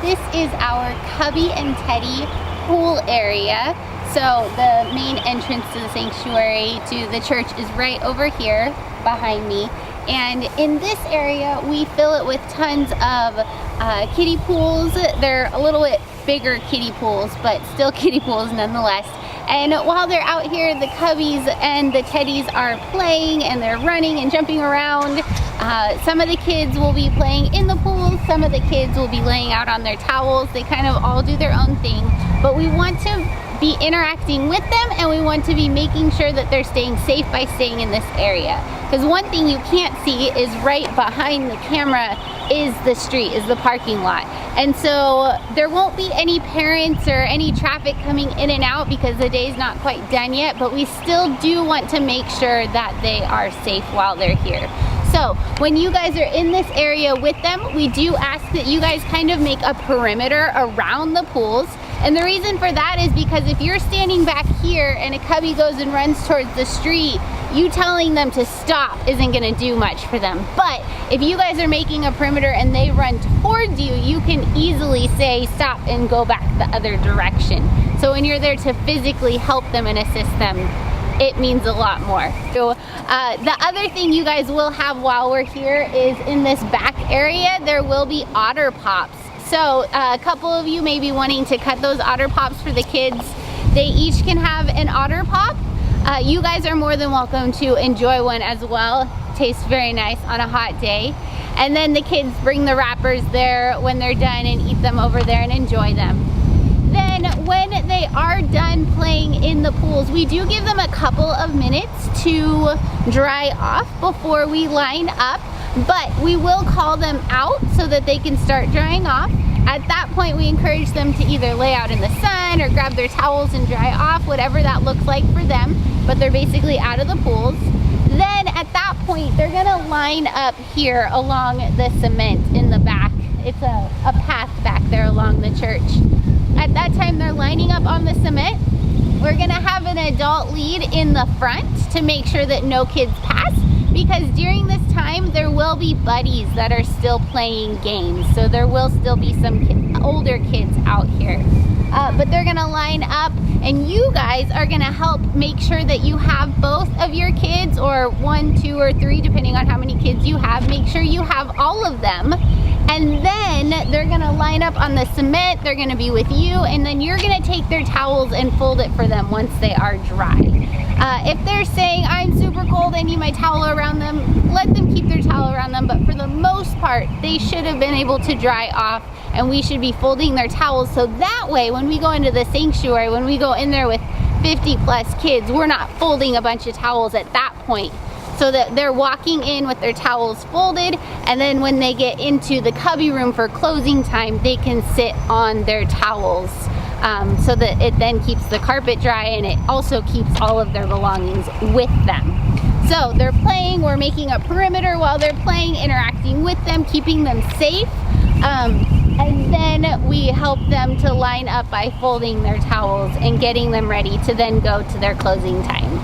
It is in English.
this is our Cubbie and Teddy pool area. So the main entrance to the sanctuary, to the church, is right over here behind me. And in this area, we fill it with tons of kiddie pools. They're a little bit bigger kiddie pools, but still kiddie pools nonetheless. And while they're out here, the Cubbies and the Teddies are playing and they're running and jumping around. Some of the kids will be playing in the pool, some of the kids will be laying out on their towels. They kind of all do their own thing, but we want to be interacting with them, and we want to be making sure that they're staying safe by staying in this area. Because one thing you can't see is right behind the camera is the street, is the parking lot. And so there won't be any parents or any traffic coming in and out because the day's not quite done yet, but we still do want to make sure that they are safe while they're here. So when you guys are in this area with them, we do ask that you guys kind of make a perimeter around the pools. And the reason for that is because if you're standing back here and a Cubbie goes and runs towards the street, you telling them to stop isn't gonna do much for them. But if you guys are making a perimeter and they run towards you, you can easily say stop and go back the other direction. So when you're there to physically help them and assist them, it means a lot more. So the other thing you guys will have while we're here is in this back area, there will be otter pops. So a couple of you may be wanting to cut those otter pops for the kids. They each can have an otter pop. You guys are more than welcome to enjoy one as well. Tastes very nice on a hot day. And then the kids bring the wrappers there when they're done and eat them over there and enjoy them. Then when they are done playing in the pools, we do give them a couple of minutes to dry off before we line up, but we will call them out so that they can start drying off. At that point, we encourage them to either lay out in the sun or grab their towels and dry off, whatever that looks like for them, but they're basically out of the pools. Then at that point, they're gonna line up here along the cement in the back. It's a path back there along the church. At that time, they're lining up on the cement. We're gonna have an adult lead in the front to make sure that no kids pass, because during this time, there will be buddies that are still playing games. So there will still be some older kids out here. But they're gonna line up, and you guys are gonna help make sure that you have both of your kids, or 1, 2, or 3, depending on how many kids you have. Make sure you have all of them. And then they're gonna line up on the cement, they're gonna be with you, and then you're gonna take their towels and fold it for them once they are dry. If they're saying, I'm super cold, I need my towel around them, let them keep their towel around them, but for the most part, they should have been able to dry off, and we should be folding their towels, so that way, when we go into the sanctuary, when we go in there with 50 plus kids, we're not folding a bunch of towels at that point. So that they're walking in with their towels folded, and then when they get into the Cubbie room for closing time, they can sit on their towels, so that it then keeps the carpet dry, and it also keeps all of their belongings with them. So they're playing, we're making a perimeter while they're playing, interacting with them, keeping them safe, and then we help them to line up by folding their towels and getting them ready to then go to their closing time.